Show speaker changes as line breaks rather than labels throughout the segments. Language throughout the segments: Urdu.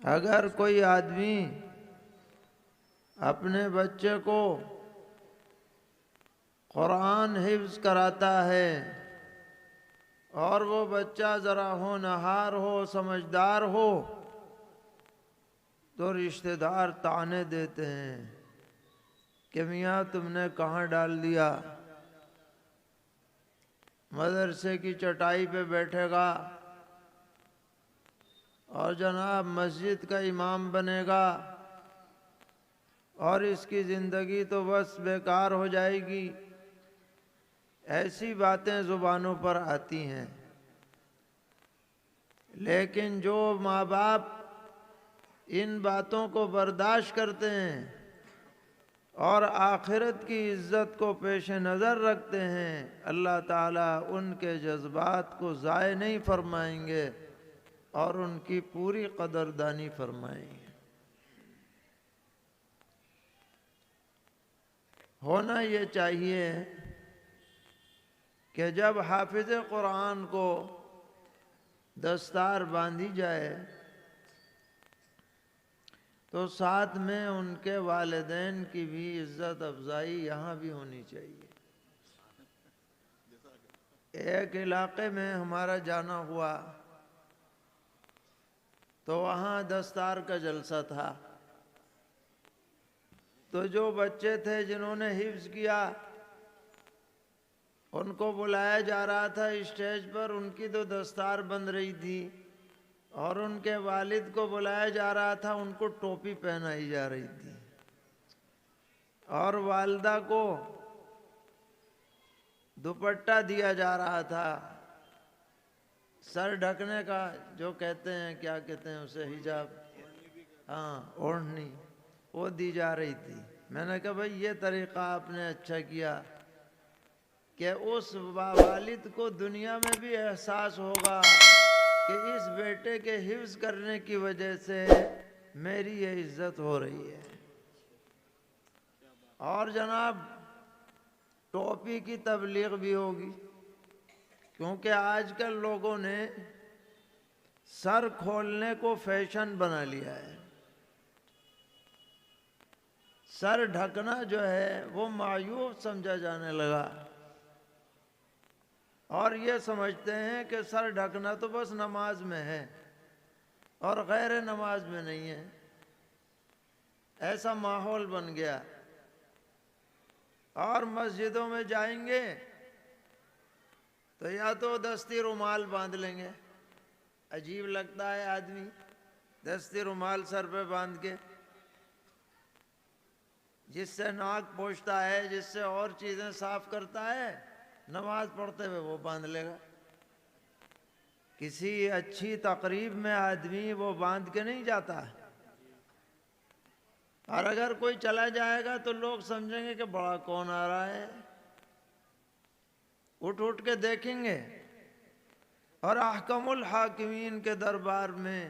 اگر کوئی آدمی اپنے بچے کو قرآن حفظ کراتا ہے اور وہ بچہ ذرا ہونہار ہو، سمجھدار ہو، تو رشتہ دار طعنے دیتے ہیں کہ میاں تم نے کہاں ڈال دیا، مدرسے کی چٹائی پہ بیٹھے گا اور جناب مسجد کا امام بنے گا اور اس کی زندگی تو بس بیکار ہو جائے گی۔ ایسی باتیں زبانوں پر آتی ہیں، لیکن جو ماں باپ ان باتوں کو برداشت کرتے ہیں اور آخرت کی عزت کو پیش نظر رکھتے ہیں، اللہ تعالیٰ ان کے جذبات کو ضائع نہیں فرمائیں گے اور ان کی پوری قدردانی فرمائیں گے۔ ہونا یہ چاہیے کہ جب حافظ قرآن کو دستار باندھی جائے تو ساتھ میں ان کے والدین کی بھی عزت افزائی یہاں بھی ہونی چاہیے۔ ایک علاقے میں ہمارا جانا ہوا تو وہاں دستار کا جلسہ تھا، تو جو بچے تھے جنہوں نے حفظ کیا ان کو بلایا جا رہا تھا اسٹیج پر، ان کی تو دستار بن رہی تھی، اور ان کے والد کو بلایا جا رہا تھا، ان کو ٹوپی پہنائی جا رہی تھی، اور والدہ کو دوپٹہ دیا جا رہا تھا، سر ڈھکنے کا جو کہتے ہیں، کیا کہتے ہیں اسے، حجاب، ہاں اوڑھنی، وہ دی جا رہی تھی۔ میں نے کہا بھئی یہ طریقہ آپ نے اچھا کیا کہ اس والد کو دنیا میں بھی احساس ہوگا کہ اس بیٹے کے حفظ کرنے کی وجہ سے میری یہ عزت ہو رہی ہے۔ اور جناب ٹوپی کی تبلیغ بھی ہوگی، کیونکہ آج کل لوگوں نے سر کھولنے کو فیشن بنا لیا ہے۔ سر ڈھکنا جو ہے وہ معیوب سمجھا جانے لگا، اور یہ سمجھتے ہیں کہ سر ڈھکنا تو بس نماز میں ہے اور غیر نماز میں نہیں ہے۔ ایسا ماحول بن گیا، اور مسجدوں میں جائیں گے تو یا تو دستی رومال باندھ لیں گے، عجیب لگتا ہے آدمی دستی رومال سر پہ باندھ کے، جس سے ناک پوچھتا ہے، جس سے اور چیزیں صاف کرتا ہے، نماز پڑھتے ہوئے وہ باندھ لے گا۔ کسی اچھی تقریب میں آدمی وہ باندھ کے نہیں جاتا، اور اگر کوئی چلا جائے گا تو لوگ سمجھیں گے کہ بڑا کون آ رہا ہے، اٹھ اٹھ کے دیکھیں گے، اور احکم الحاکمین کے دربار میں،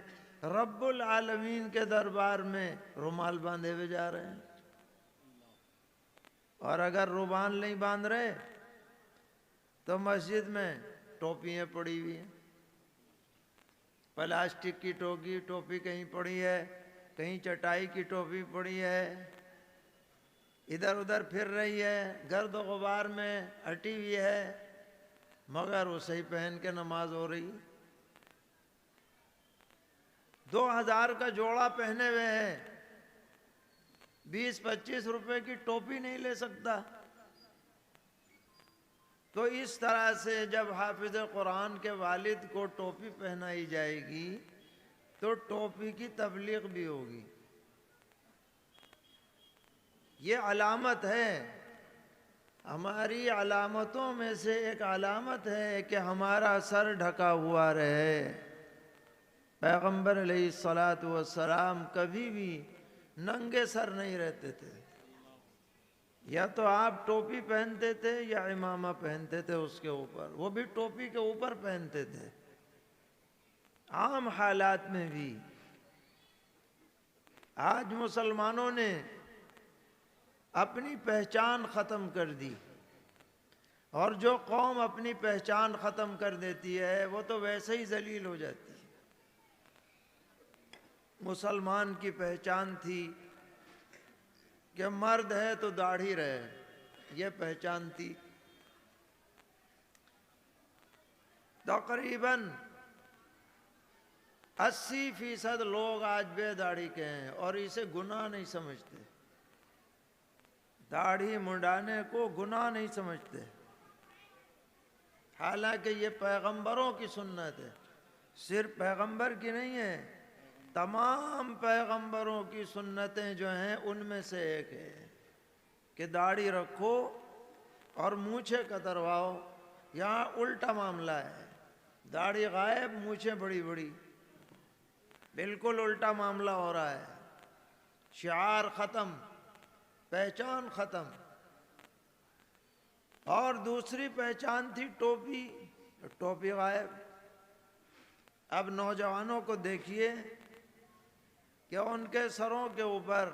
رب العالمین کے دربار میں رومال باندھے ہوئے جا رہے ہیں۔ اور اگر رومال نہیں باندھ رہے تو مسجد میں ٹوپیاں پڑی ہوئی ہیں، پلاسٹک کی ٹوپی کہیں پڑی ہے، کہیں چٹائی کی ٹوپی پڑی ہے، ادھر ادھر پھر رہی ہے، گرد و غبار میں ہٹی ہوئی ہے، مگر اسے ہی پہن کے نماز ہو رہی۔ 2000 کا جوڑا پہنے ہوئے ہیں، 20-25 روپے کی ٹوپی نہیں لے سکتا۔ تو اس طرح سے جب حافظ قرآن کے والد کو ٹوپی پہنائی جائے گی تو ٹوپی کی تبلیغ بھی ہوگی۔ یہ علامت ہے، ہماری علامتوں میں سے ایک علامت ہے کہ ہمارا سر ڈھکا ہوا رہے۔ پیغمبر علیہ السلام کبھی بھی ننگے سر نہیں رہتے تھے، یا تو آپ ٹوپی پہنتے تھے یا عمامہ پہنتے تھے، اس کے اوپر، وہ بھی ٹوپی کے اوپر پہنتے تھے۔ عام حالات میں بھی آج مسلمانوں نے اپنی پہچان ختم کر دی، اور جو قوم اپنی پہچان ختم کر دیتی ہے وہ تو ویسے ہی ذلیل ہو جاتی ہے۔ مسلمان کی پہچان تھی کہ مرد ہے تو داڑھی رہے، یہ پہچان تھی۔ تقریباً 80% لوگ آج بے داڑھی کے ہیں اور اسے گناہ نہیں سمجھتے، داڑھی منڈانے کو گناہ نہیں سمجھتے، حالانکہ یہ پیغمبروں کی سنت ہے، صرف پیغمبر کی نہیں ہے، تمام پیغمبروں کی سنتیں جو ہیں ان میں سے ایک ہے کہ داڑھی رکھو اور مونچھیں کترواؤ۔ یہاں الٹا معاملہ ہے، داڑھی غائب، مونچھیں بڑی بڑی، بالکل الٹا معاملہ ہو رہا ہے، شعار ختم، پہچان ختم۔ اور دوسری پہچان تھی ٹوپی، ٹوپی غائب۔ اب نوجوانوں کو دیکھیے کہ ان کے سروں کے اوپر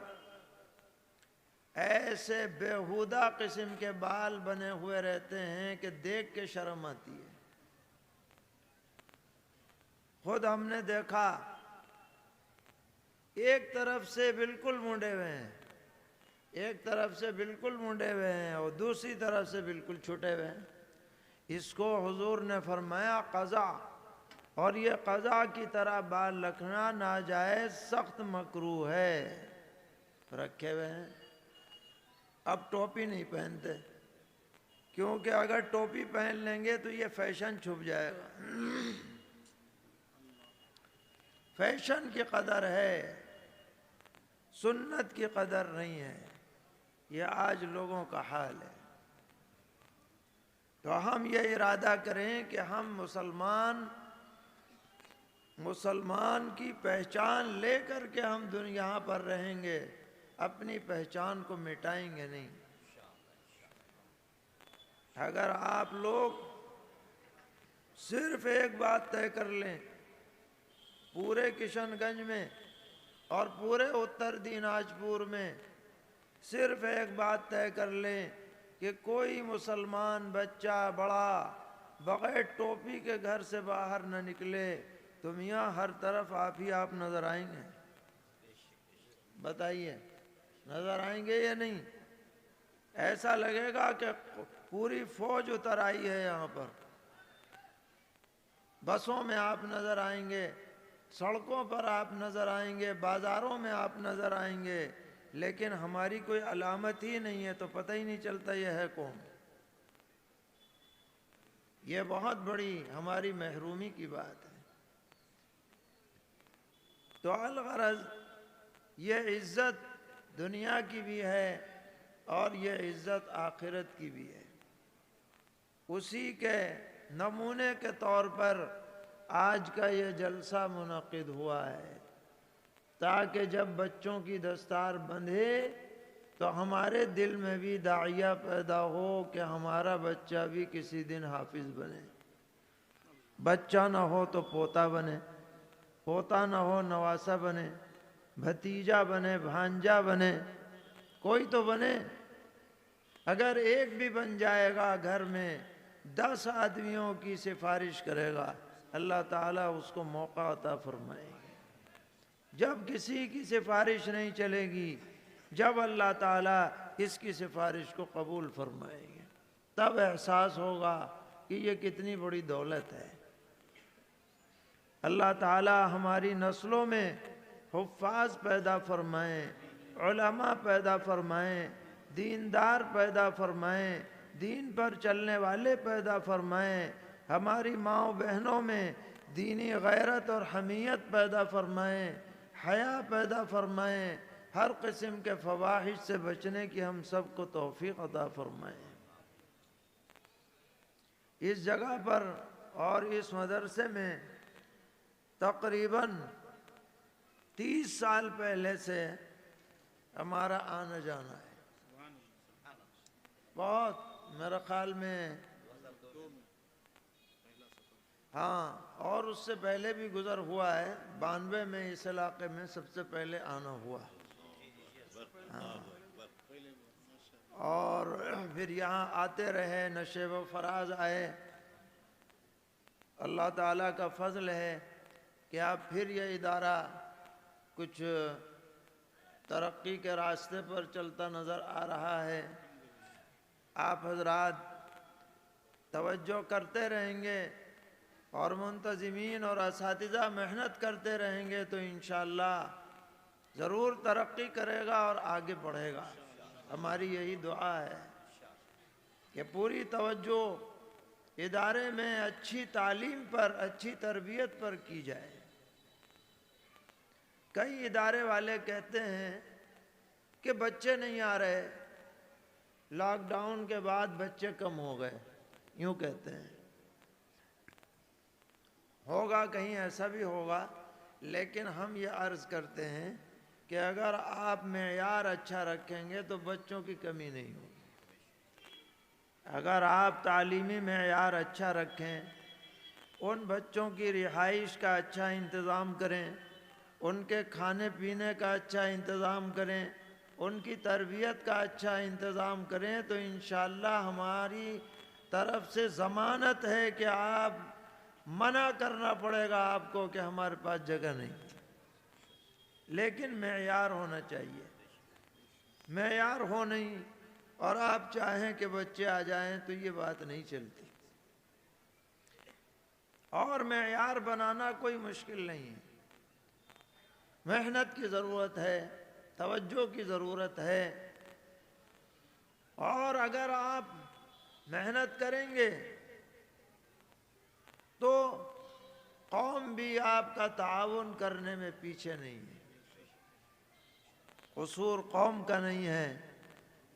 ایسے بیہودہ قسم کے بال بنے ہوئے رہتے ہیں کہ دیکھ کے شرم آتی ہے۔ خود ہم نے دیکھا، ایک طرف سے بالکل منڈے ہوئے ہیں، ایک طرف سے بالکل منڈے ہوئے ہیں اور دوسری طرف سے بالکل چھوٹے ہوئے ہیں۔ اس کو حضور نے فرمایا قضا، اور یہ قضا کی طرح بال رکھنا ناجائز سخت مکروہ ہے، رکھے ہوئے ہیں۔ اب ٹوپی نہیں پہنتے کیونکہ اگر ٹوپی پہن لیں گے تو یہ فیشن چھپ جائے گا، فیشن کی قدر ہے، سنت کی قدر نہیں ہے، یہ آج لوگوں کا حال ہے۔ تو ہم یہ ارادہ کریں کہ ہم مسلمان کی پہچان لے کر کے ہم یہاں پر رہیں گے، اپنی پہچان کو مٹائیں گے نہیں۔ اگر آپ لوگ صرف ایک بات طے کر لیں، پورے کشن گنج میں اور پورے اتر دیناجپور میں صرف ایک بات طے کر لیں کہ کوئی مسلمان بچہ بڑا بغیر ٹوپی کے گھر سے باہر نہ نکلے، تو میاں ہر طرف آپ ہی آپ نظر آئیں گے۔ بتائیے نظر آئیں گے یا نہیں؟ ایسا لگے گا کہ پوری فوج اتر آئی ہے یہاں پر۔ بسوں میں آپ نظر آئیں گے، سڑکوں پر آپ نظر آئیں گے، بازاروں میں آپ نظر آئیں گے، لیکن ہماری کوئی علامت ہی نہیں ہے تو پتہ ہی نہیں چلتا یہ ہے کون۔ یہ بہت بڑی ہماری محرومی کی بات ہے۔ تو الغرض یہ عزت دنیا کی بھی ہے اور یہ عزت آخرت کی بھی ہے۔ اسی کے نمونے کے طور پر آج کا یہ جلسہ منعقد ہوا ہے، تاکہ جب بچوں کی دستار بندھے تو ہمارے دل میں بھی داعیہ پیدا ہو کہ ہمارا بچہ بھی کسی دن حافظ بنے، بچہ نہ ہو تو پوتا بنے، پوتا نہ ہو نواسہ بنے، بھتیجا بنے، بھانجا بنے، کوئی تو بنے۔ اگر ایک بھی بن جائے گا گھر میں 10 آدمیوں کی سفارش کرے گا، اللہ تعالیٰ اس کو موقع عطا فرمائے گا۔ جب کسی کی سفارش نہیں چلے گی، جب اللہ تعالیٰ اس کی سفارش کو قبول فرمائے گا، تب احساس ہوگا کہ یہ کتنی بڑی دولت ہے۔ اللہ تعالیٰ ہماری نسلوں میں حفاظ پیدا فرمائیں، علماء پیدا فرمائیں، دیندار پیدا فرمائیں، دین پر چلنے والے پیدا فرمائیں، ہماری ماں بہنوں میں دینی غیرت اور حمیت پیدا فرمائیں، حیا پیدا فرمائیں، ہر قسم کے فواحش سے بچنے کی ہم سب کو توفیق عطا فرمائیں۔ اس جگہ پر اور اس مدرسے میں تقریباً 30 سال پہلے سے ہمارا آنا جانا ہے، بہت، میرا خیال میں ہاں، اور اس سے پہلے بھی گزر ہوا ہے، 92 میں اس علاقے میں سب سے پہلے آنا ہوا، ہاں، اور پھر یہاں آتے رہے، نشیب و فراز آئے۔ اللہ تعالیٰ کا فضل ہے کہ اب پھر یہ ادارہ کچھ ترقی کے راستے پر چلتا نظر آ رہا ہے۔ آپ حضرات توجہ کرتے رہیں گے اور منتظمین اور اساتذہ محنت کرتے رہیں گے تو انشاءاللہ ضرور ترقی کرے گا اور آگے بڑھے گا۔ ہماری یہی دعا ہے کہ پوری توجہ ادارے میں اچھی تعلیم پر، اچھی تربیت پر کی جائے۔ کئی ادارے والے کہتے ہیں کہ بچے نہیں آ رہے، لاک ڈاؤن کے بعد بچے کم ہو گئے، یوں کہتے ہیں۔ ہوگا، کہیں ایسا بھی ہوگا، لیکن ہم یہ عرض کرتے ہیں کہ اگر آپ معیار اچھا رکھیں گے تو بچوں کی کمی نہیں ہوگی۔ اگر آپ تعلیمی معیار اچھا رکھیں، ان بچوں کی رہائش کا اچھا انتظام کریں، ان کے کھانے پینے کا اچھا انتظام کریں، ان کی تربیت کا اچھا انتظام کریں تو انشاءاللہ ہماری طرف سے ضمانت ہے کہ آپ منع کرنا پڑے گا آپ کو کہ ہمارے پاس جگہ نہیں، لیکن معیار ہونا چاہیے۔ معیار ہو نہیں اور آپ چاہیں کہ بچے آ جائیں تو یہ بات نہیں چلتی۔ اور معیار بنانا کوئی مشکل نہیں ہے، محنت کی ضرورت ہے، توجہ کی ضرورت ہے، اور اگر آپ محنت کریں گے تو قوم بھی آپ کا تعاون کرنے میں پیچھے نہیں ہے۔ قصور قوم کا نہیں ہے،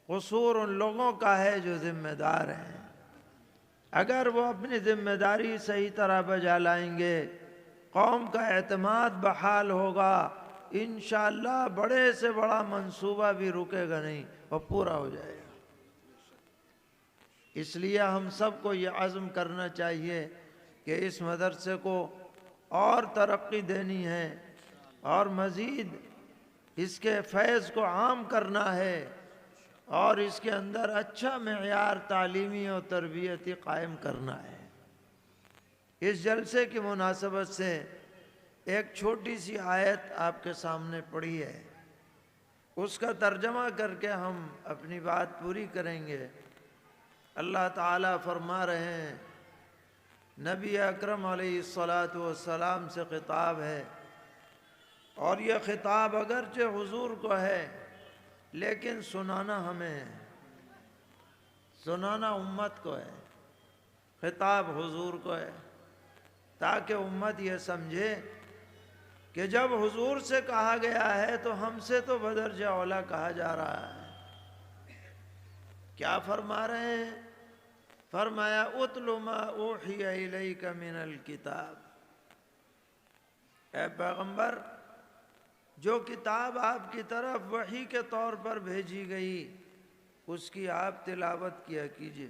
قصور ان لوگوں کا ہے جو ذمہ دار ہیں۔ اگر وہ اپنی ذمہ داری صحیح طرح بجا لائیں گے، قوم کا اعتماد بحال ہوگا، انشاءاللہ بڑے سے بڑا منصوبہ بھی رکے گا نہیں، وہ پورا ہو جائے گا۔ اس لیے ہم سب کو یہ عزم کرنا چاہیے کہ اس مدرسے کو اور ترقی دینی ہے اور مزید اس کے فیض کو عام کرنا ہے اور اس کے اندر اچھا معیار تعلیمی اور تربیتی قائم کرنا ہے۔ اس جلسے کی مناسبت سے ایک چھوٹی سی آیت آپ کے سامنے پڑھی ہے، اس کا ترجمہ کر کے ہم اپنی بات پوری کریں گے۔ اللہ تعالیٰ فرما رہے ہیں، نبی اکرم علیہ الصلاۃ سے خطاب ہے، اور یہ خطاب اگرچہ حضور کو ہے لیکن سنانا ہمیں ہے، سنانا امت کو ہے، خطاب حضور کو ہے، تاکہ امت یہ سمجھے کہ جب حضور سے کہا گیا ہے تو ہم سے تو بدرجہ اولیٰ کہا جا رہا ہے۔ کیا فرما رہے ہیں؟ فرمایا اتل ما اوحی الیک من الکتاب، اے پیغمبر جو کتاب آپ کی طرف وحی کے طور پر بھیجی گئی اس کی آپ تلاوت کیا کیجئے۔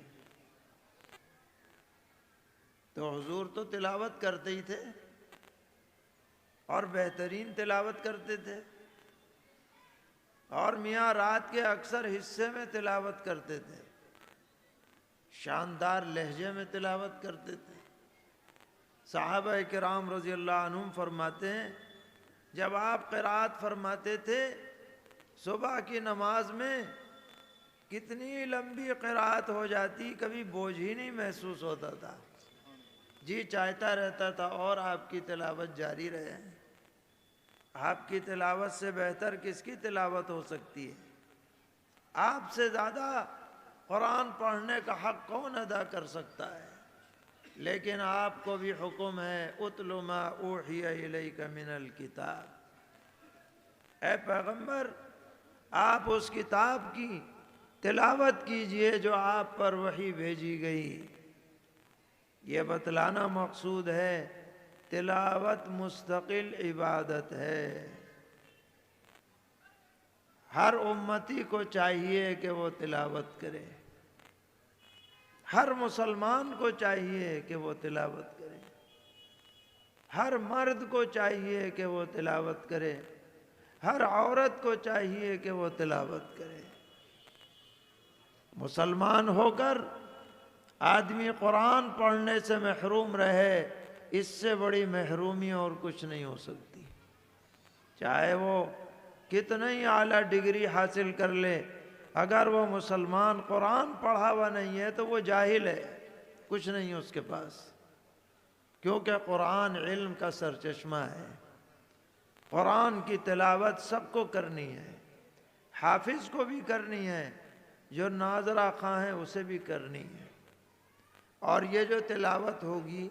تو حضور تو تلاوت کرتے ہی تھے اور بہترین تلاوت کرتے تھے، اور میاں رات کے اکثر حصے میں تلاوت کرتے تھے، شاندار لہجے میں تلاوت کرتے تھے۔ صحابہ کرام رضی اللہ عنہم فرماتے ہیں جب آپ قرات فرماتے تھے صبح کی نماز میں کتنی لمبی قرات ہو جاتی، کبھی بوجھ ہی نہیں محسوس ہوتا تھا، جی چاہتا رہتا تھا اور آپ کی تلاوت جاری رہے۔ آپ کی تلاوت سے بہتر کس کی تلاوت ہو سکتی ہے؟ آپ سے زیادہ قرآن پڑھنے کا حق کون ادا کر سکتا ہے؟ لیکن آپ کو بھی حکم ہے اتل ما اوحی الیک من الکتاب، اے پیغمبر آپ اس کتاب کی تلاوت کیجئے جو آپ پر وحی بھیجی گئی۔ یہ بتلانا مقصود ہے تلاوت مستقل عبادت ہے، ہر امتی کو چاہیے کہ وہ تلاوت کرے، ہر مسلمان کو چاہیے کہ وہ تلاوت کرے، ہر مرد کو چاہیے کہ وہ تلاوت کرے، ہر عورت کو چاہیے کہ وہ تلاوت کرے۔ مسلمان ہو کر آدمی قرآن پڑھنے سے محروم رہے، اس سے بڑی محرومی اور کچھ نہیں ہو سکتی۔ چاہے وہ کتنی اعلیٰ ڈگری حاصل کر لے، اگر وہ مسلمان قرآن پڑھا ہوا نہیں ہے تو وہ جاہل ہے، کچھ نہیں اس کے پاس، کیونکہ قرآن علم کا سرچشمہ ہے۔ قرآن کی تلاوت سب کو کرنی ہے، حافظ کو بھی کرنی ہے، جو ناظرہ خواں ہے اسے بھی کرنی ہے۔ اور یہ جو تلاوت ہوگی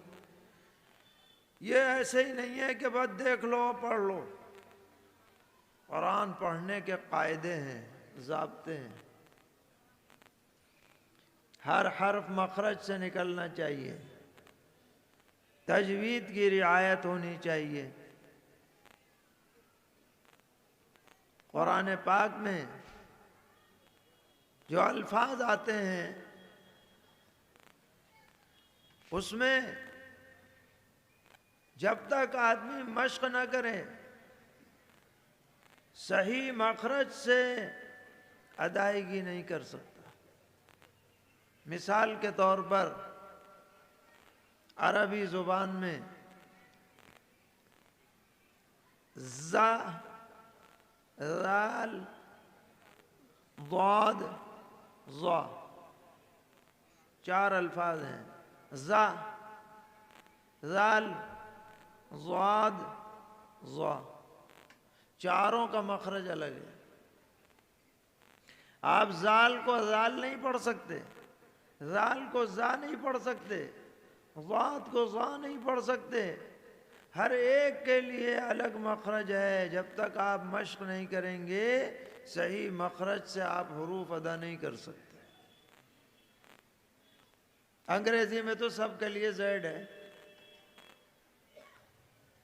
یہ ایسے ہی نہیں ہے کہ بس دیکھ لو پڑھ لو۔ قرآن پڑھنے کے قاعدے ہیں، ضابطے ہیں، ہر حرف مخرج سے نکلنا چاہیے، تجوید کی رعایت ہونی چاہیے۔ قرآن پاک میں جو الفاظ آتے ہیں اس میں جب تک آدمی مشق نہ کرے صحیح مخرج سے ادائیگی نہیں کر سکتا۔ مثال کے طور پر عربی زبان میں زا، ذال، ضاد، ظا، 4 الفاظ ہیں۔ زا، ذال، ضاد، ظا، چاروں کا مخرج الگ ہے۔ آپ زال کو زال نہیں پڑھ سکتے، ذال کو زا نہیں پڑھ سکتے، ضاد کو ظا نہیں پڑھ سکتے، ہر ایک کے لیے الگ مخرج ہے۔ جب تک آپ مشق نہیں کریں گے صحیح مخرج سے آپ حروف ادا نہیں کر سکتے۔ انگریزی میں تو سب کے لیے زیڈ ہے،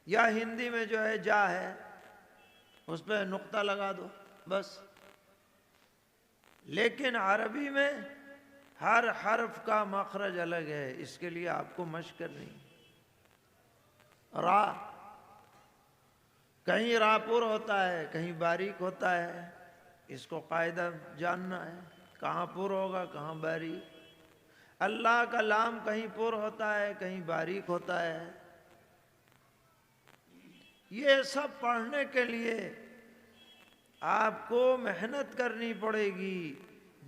یا ہندی میں جو ہے جا ہے، اس پہ نقطہ لگا دو بس۔ لیکن عربی میں ہر حرف کا مخرج الگ ہے، اس کے لیے آپ کو مشق کرنی ہے۔ را، کہیں را پر ہوتا ہے کہیں باریک ہوتا ہے، اس کو قاعدہ جاننا ہے، کہاں پر ہوگا کہاں باریک۔ اللہ کا لام کہیں پر ہوتا ہے کہیں باریک ہوتا ہے۔ یہ سب پڑھنے کے لیے آپ کو محنت کرنی پڑے گی،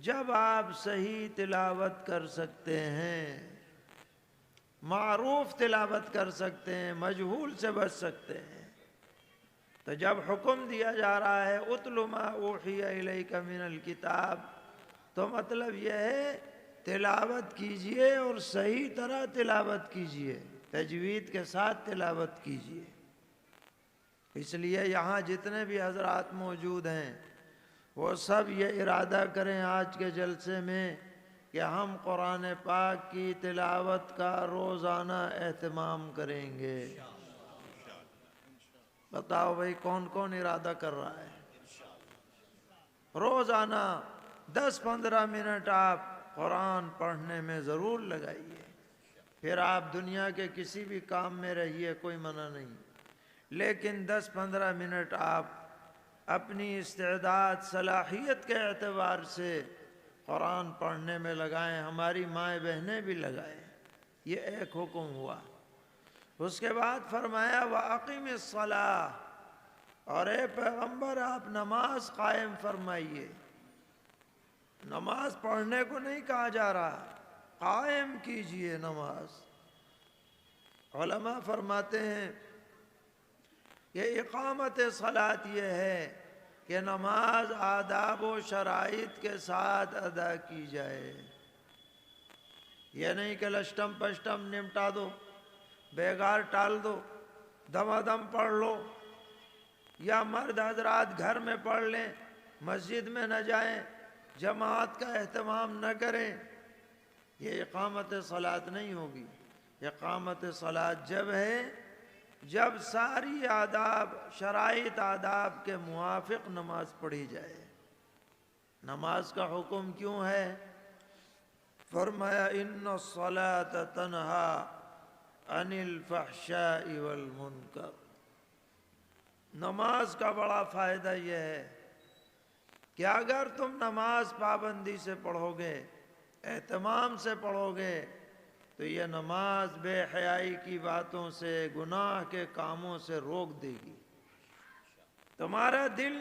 جب آپ صحیح تلاوت کر سکتے ہیں، معروف تلاوت کر سکتے ہیں، مجہول سے بچ سکتے ہیں۔ تو جب حکم دیا جا رہا ہے اتل ما اوحی الیک من الکتاب، تو مطلب یہ ہے تلاوت کیجئے اور صحیح طرح تلاوت کیجئے، تجوید کے ساتھ تلاوت کیجئے۔ اس لیے یہاں جتنے بھی حضرات موجود ہیں وہ سب یہ ارادہ کریں آج کے جلسے میں کہ ہم قرآن پاک کی تلاوت کا روزانہ اہتمام کریں گے۔ بتاؤ بھائی کون کون ارادہ کر رہا ہے؟ روزانہ 10-15 منٹ آپ قرآن پڑھنے میں ضرور لگائیے، پھر آپ دنیا کے کسی بھی کام میں رہیے، کوئی منع نہیں، لیکن 10-15 منٹ آپ اپنی استعداد صلاحیت کے اعتبار سے قرآن پڑھنے میں لگائیں، ہماری مائیں بہنیں بھی لگائیں۔ یہ ایک حکم ہوا۔ اس کے بعد فرمایا وَأَقِمِ الصَّلَاةَ، اور اے پیغمبر آپ نماز قائم فرمائیے۔ نماز پڑھنے کو نہیں کہا جا رہا، قائم کیجئے نماز۔ علماء فرماتے ہیں کہ اقامت صلاۃ یہ ہے کہ نماز آداب و شرائط کے ساتھ ادا کی جائے، یہ نہیں کہ لشٹم پشٹم نمٹا دو، بیگار ٹال دو، دم پڑھ لو، یا مرد حضرات گھر میں پڑھ لیں، مسجد میں نہ جائیں، جماعت کا اہتمام نہ کریں، یہ اقامت صلاۃ نہیں ہوگی۔ اقامت صلاۃ جب ہے جب ساری آداب شرائط آداب کے موافق نماز پڑھی جائے۔ نماز کا حکم کیوں ہے؟ فرمایا ان الصلاۃ تنہی عن الفحشاء والمنکر۔ نماز کا بڑا فائدہ یہ ہے کہ اگر تم نماز پابندی سے پڑھو گے، اہتمام سے پڑھو گے، تو یہ نماز بے حیائی کی باتوں سے، گناہ کے کاموں سے روک دے گی۔ تمہارا دل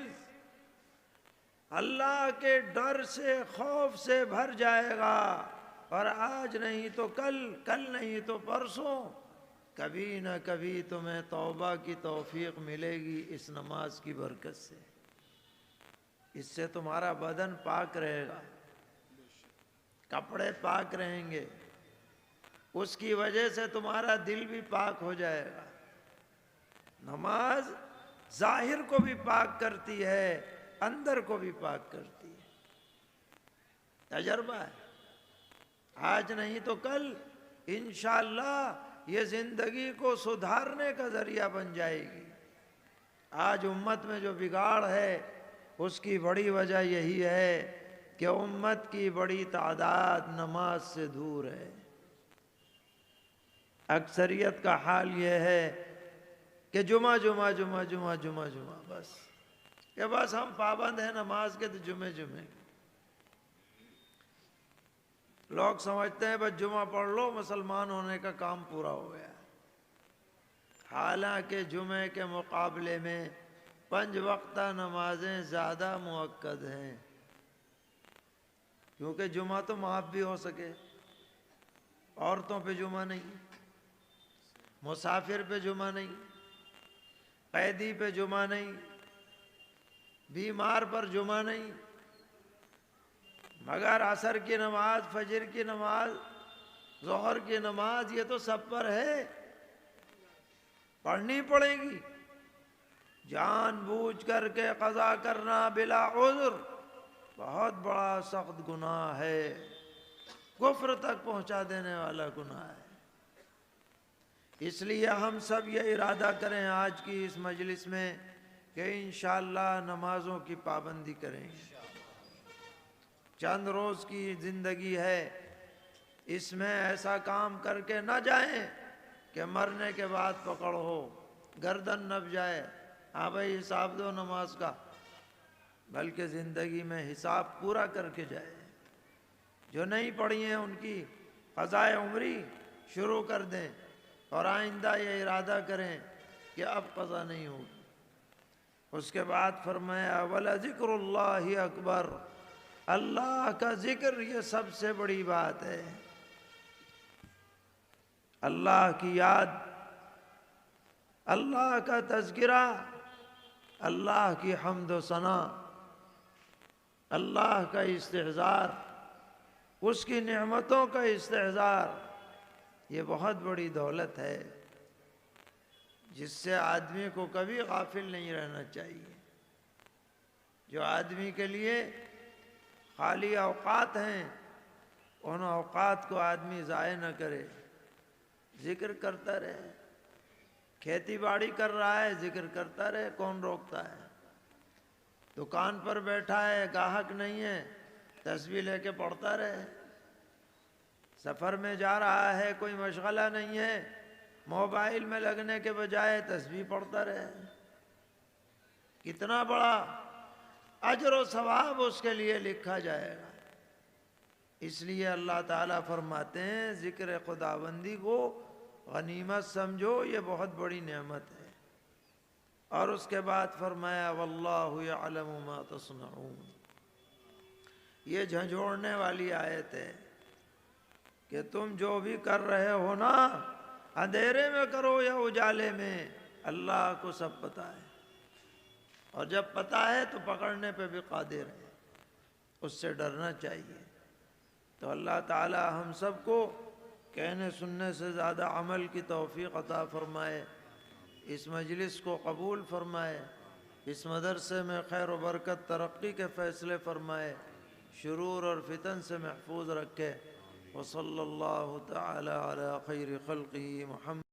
اللہ کے ڈر سے خوف سے بھر جائے گا، اور آج نہیں تو کل، کل نہیں تو پرسوں کبھی نہ کبھی تمہیں توبہ کی توفیق ملے گی اس نماز کی برکت سے۔ اس سے تمہارا بدن پاک رہے گا، کپڑے پاک رہیں گے، اس کی وجہ سے تمہارا دل بھی پاک ہو جائے گا۔ نماز ظاہر کو بھی پاک کرتی ہے، اندر کو بھی پاک کرتی ہے، تجربہ ہے۔ آج نہیں تو کل انشاءاللہ یہ زندگی کو سدھارنے کا ذریعہ بن جائے گی۔ آج امت میں جو بگاڑ ہے اس کی بڑی وجہ یہی ہے کہ امت کی بڑی تعداد نماز سے دور ہے۔ اکثریت کا حال یہ ہے کہ جمعہ جمعہ جمعہ جمعہ جمعہ جمعہ، بس کہ بس ہم پابند ہیں نماز کے تو جمعے جمعے۔ لوگ سمجھتے ہیں بس جمعہ پڑھ لو مسلمان ہونے کا کام پورا ہو گیا، حالانکہ جمعے کے مقابلے میں 5 وقتہ نمازیں زیادہ مؤکد ہیں، کیونکہ جمعہ تو معاف بھی ہو سکے۔ عورتوں پہ جمعہ نہیں، مسافر پہ جمعہ نہیں، قیدی پہ جمعہ نہیں، بیمار پر جمعہ نہیں، مگر عصر کی نماز، فجر کی نماز، ظہر کی نماز یہ تو سب پر ہے، پڑھنی پڑے گی۔ جان بوجھ کر کے قضا کرنا بلا عذر بہت بڑا سخت گناہ ہے، کفر تک پہنچا دینے والا گناہ ہے۔ اس لیے ہم سب یہ ارادہ کریں آج کی اس مجلس میں کہ انشاءاللہ نمازوں کی پابندی کریں گے۔ چند روز کی زندگی ہے، اس میں ایسا کام کر کے نہ جائیں کہ مرنے کے بعد پکڑ ہو، گردن نب جائے، ہاں بھائی حساب دو نماز کا، بلکہ زندگی میں حساب پورا کر کے جائے۔ جو نہیں پڑھی ہیں ان کی قضائے عمری شروع کر دیں، اور آئندہ یہ ارادہ کریں کہ اب قضا نہیں ہوگی۔ اس کے بعد فرمایا وَلَذِكْرُ اللَّهِ اکبر، اللہ کا ذکر یہ سب سے بڑی بات ہے۔ اللہ کی یاد، اللہ کا تذکرہ، اللہ کی حمد و ثنا، اللہ کا استحضار، اس کی نعمتوں کا استحضار، یہ بہت بڑی دولت ہے جس سے آدمی کو کبھی غافل نہیں رہنا چاہیے۔ جو آدمی کے لیے خالی اوقات ہیں ان اوقات کو آدمی ضائع نہ کرے، ذکر کرتا رہے۔ کھیتی باڑی کر رہا ہے ذکر کرتا رہے، کون روکتا ہے؟ دکان پر بیٹھا ہے گاہک نہیں ہے تسبیح لے کے پڑھتا رہے۔ سفر میں جا رہا ہے کوئی مشغلہ نہیں ہے، موبائل میں لگنے کے بجائے تسبیح پڑھتا رہے۔ کتنا بڑا اجر و ثواب اس کے لیے لکھا جائے گا۔ اس لیے اللہ تعالیٰ فرماتے ہیں ذکر خداوندی کو غنیمت سمجھو، یہ بہت بڑی نعمت ہے۔ اور اس کے بعد فرمایا واللہ یعلم ما تصنعون، یہ جھنجھوڑنے والی آیت ہے کہ تم جو بھی کر رہے ہو نا، اندھیرے میں کرو یا اجالے میں، اللہ کو سب پتہ ہے، اور جب پتہ ہے تو پکڑنے پہ بھی قادر ہے، اس سے ڈرنا چاہیے۔ تو اللہ تعالی ہم سب کو کہنے سننے سے زیادہ عمل کی توفیق عطا فرمائے، اس مجلس کو قبول فرمائے، اس مدرسے میں خیر و برکت ترقی کے فیصلے فرمائے، شرور اور فتن سے محفوظ رکھے۔ وصلی اللہ تعالی علی خیر خلقہ محمد۔